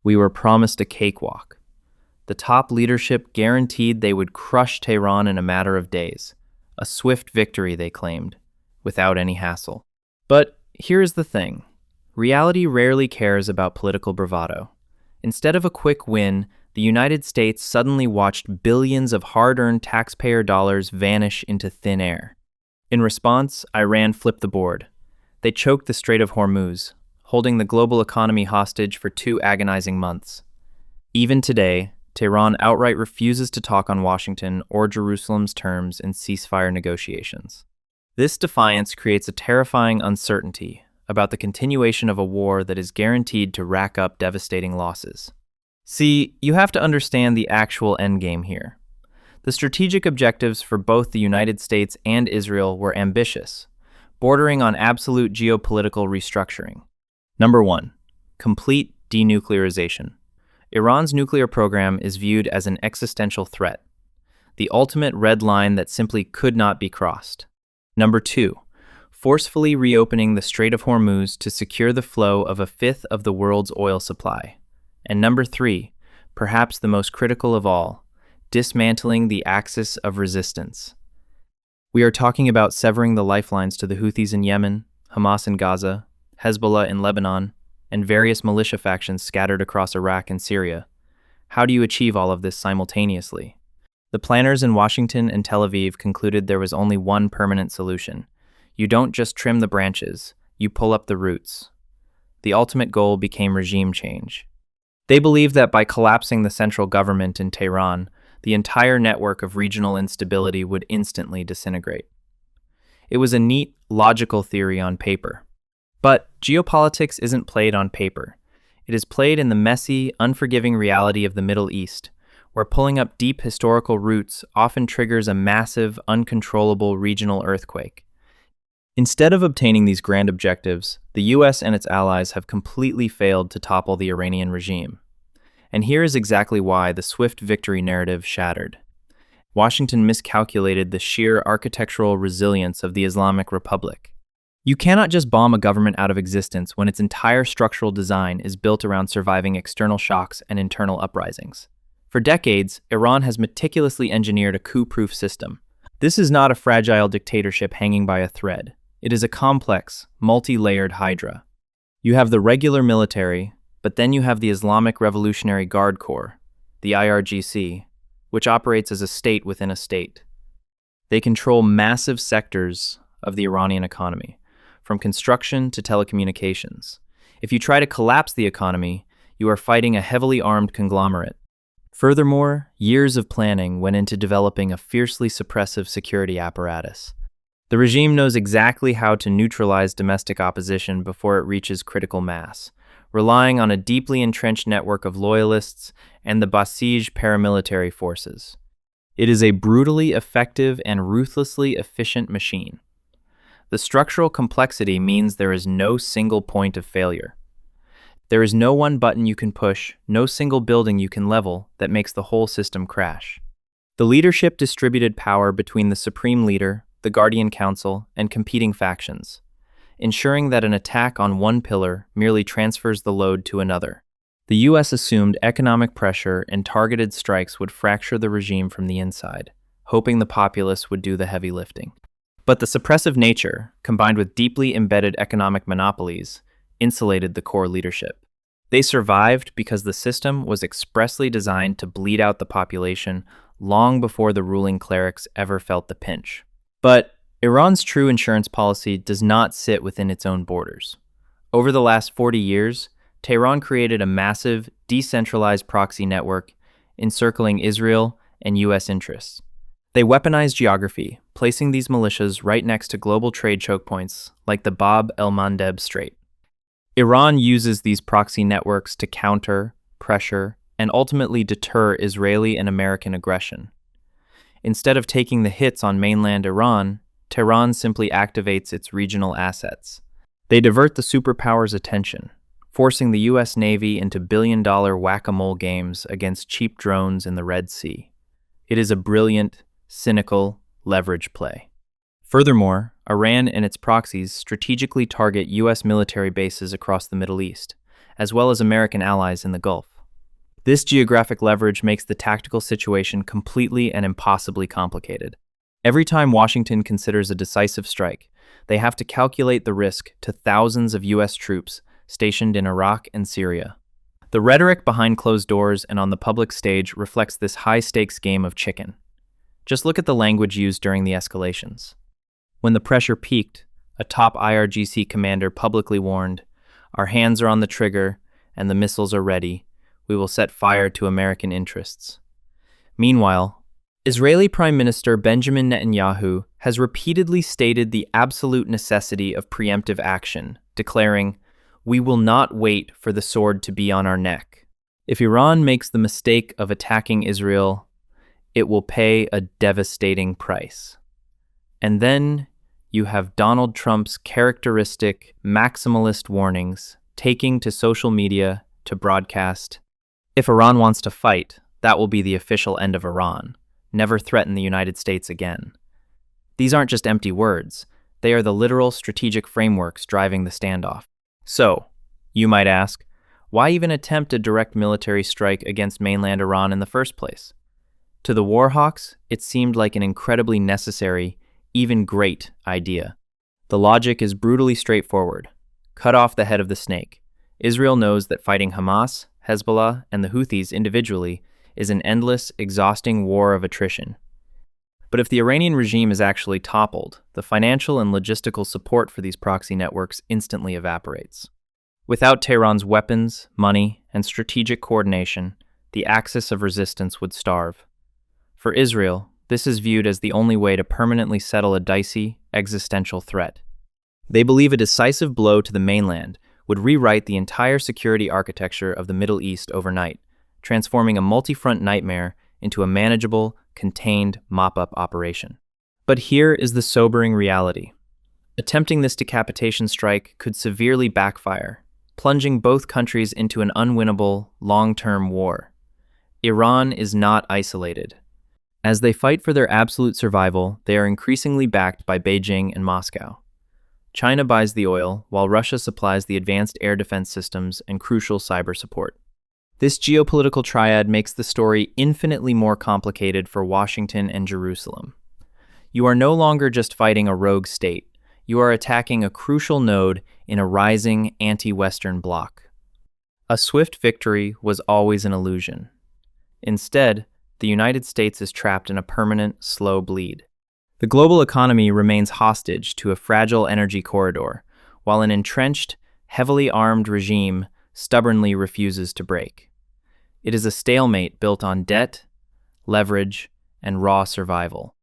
We were promised a cakewalk. The top leadership guaranteed they would crush Tehran in a matter of days. A swift victory, they claimed, without any hassle. But here's the thing. Reality rarely cares about political bravado. Instead of a quick win, the United States suddenly watched billions of hard-earned taxpayer dollars vanish into thin air. In response, Iran flipped the board. They choked the Strait of Hormuz, holding the global economy hostage for 2 agonizing months. Even today, Tehran outright refuses to talk on Washington or Jerusalem's terms in ceasefire negotiations. This defiance creates a terrifying uncertainty about the continuation of a war that is guaranteed to rack up devastating losses. See, you have to understand the actual endgame here. The strategic objectives for both the United States and Israel were ambitious, bordering on absolute geopolitical restructuring. Number 1. Complete denuclearization. Iran's nuclear program is viewed as an existential threat, the ultimate red line that simply could not be crossed. Number 2. Forcefully reopening the Strait of Hormuz to secure the flow of a fifth of the world's oil supply. And number 3, perhaps the most critical of all, dismantling the axis of resistance. We are talking about severing the lifelines to the Houthis in Yemen, Hamas in Gaza, Hezbollah in Lebanon, and various militia factions scattered across Iraq and Syria. How do you achieve all of this simultaneously? The planners in Washington and Tel Aviv concluded there was only one permanent solution. You don't just trim the branches, you pull up the roots. The ultimate goal became regime change. They believed that by collapsing the central government in Tehran, the entire network of regional instability would instantly disintegrate. It was a neat, logical theory on paper. But geopolitics isn't played on paper. It is played in the messy, unforgiving reality of the Middle East, where pulling up deep historical roots often triggers a massive, uncontrollable regional earthquake. Instead of obtaining these grand objectives, the US and its allies have completely failed to topple the Iranian regime. And here is exactly why the swift victory narrative shattered. Washington miscalculated the sheer architectural resilience of the Islamic Republic. You cannot just bomb a government out of existence when its entire structural design is built around surviving external shocks and internal uprisings. For decades, Iran has meticulously engineered a coup-proof system. This is not a fragile dictatorship hanging by a thread. It is a complex, multi-layered hydra. You have the regular military, but then you have the Islamic Revolutionary Guard Corps, the IRGC, which operates as a state within a state. They control massive sectors of the Iranian economy, from construction to telecommunications. If you try to collapse the economy, you are fighting a heavily armed conglomerate. Furthermore, years of planning went into developing a fiercely suppressive security apparatus. The regime knows exactly how to neutralize domestic opposition before it reaches critical mass, relying on a deeply entrenched network of loyalists and the Basij paramilitary forces. It is a brutally effective and ruthlessly efficient machine. The structural complexity means there is no single point of failure. There is no one button you can push, no single building you can level that makes the whole system crash. The leadership distributed power between the supreme leader, the Guardian Council, and competing factions, ensuring that an attack on one pillar merely transfers the load to another. The US assumed economic pressure and targeted strikes would fracture the regime from the inside, hoping the populace would do the heavy lifting. But the suppressive nature, combined with deeply embedded economic monopolies, insulated the core leadership. They survived because the system was expressly designed to bleed out the population long before the ruling clerics ever felt the pinch. But Iran's true insurance policy does not sit within its own borders. Over the last 40 years, Tehran created a massive, decentralized proxy network encircling Israel and US interests. They weaponized geography, placing these militias right next to global trade choke points like the Bab el-Mandeb Strait. Iran uses these proxy networks to counter, pressure, and ultimately deter Israeli and American aggression. Instead of taking the hits on mainland Iran, Tehran simply activates its regional assets. They divert the superpower's attention, forcing the US Navy into billion-dollar whack-a-mole games against cheap drones in the Red Sea. It is a brilliant, cynical leverage play. Furthermore, Iran and its proxies strategically target US military bases across the Middle East, as well as American allies in the Gulf. This geographic leverage makes the tactical situation completely and impossibly complicated. Every time Washington considers a decisive strike, they have to calculate the risk to thousands of U.S. troops stationed in Iraq and Syria. The rhetoric behind closed doors and on the public stage reflects this high-stakes game of chicken. Just look at the language used during the escalations. When the pressure peaked, a top IRGC commander publicly warned, "Our hands are on the trigger and the missiles are ready. We will set fire to American interests." Meanwhile, Israeli Prime Minister Benjamin Netanyahu has repeatedly stated the absolute necessity of preemptive action, declaring, "We will not wait for the sword to be on our neck." If Iran makes the mistake of attacking Israel, it will pay a devastating price. And then you have Donald Trump's characteristic maximalist warnings taking to social media to broadcast, "If Iran wants to fight, that will be the official end of Iran. Never threaten the United States again." These aren't just empty words. They are the literal strategic frameworks driving the standoff. So, you might ask, why even attempt a direct military strike against mainland Iran in the first place? To the war hawks, it seemed like an incredibly necessary, even great idea. The logic is brutally straightforward. Cut off the head of the snake. Israel knows that fighting Hamas, Hezbollah, and the Houthis individually is an endless, exhausting war of attrition. But if the Iranian regime is actually toppled, the financial and logistical support for these proxy networks instantly evaporates. Without Tehran's weapons, money, and strategic coordination, the axis of resistance would starve. For Israel, this is viewed as the only way to permanently settle a dicey, existential threat. They believe a decisive blow to the mainland would rewrite the entire security architecture of the Middle East overnight, transforming a multi-front nightmare into a manageable, contained mop-up operation. But here is the sobering reality. Attempting this decapitation strike could severely backfire, plunging both countries into an unwinnable, long-term war. Iran is not isolated. As they fight for their absolute survival, they are increasingly backed by Beijing and Moscow. China buys the oil, while Russia supplies the advanced air defense systems and crucial cyber support. This geopolitical triad makes the story infinitely more complicated for Washington and Jerusalem. You are no longer just fighting a rogue state. You are attacking a crucial node in a rising anti-Western bloc. A swift victory was always an illusion. Instead, the United States is trapped in a permanent, slow bleed. The global economy remains hostage to a fragile energy corridor, while an entrenched, heavily armed regime stubbornly refuses to break. It is a stalemate built on debt, leverage, and raw survival.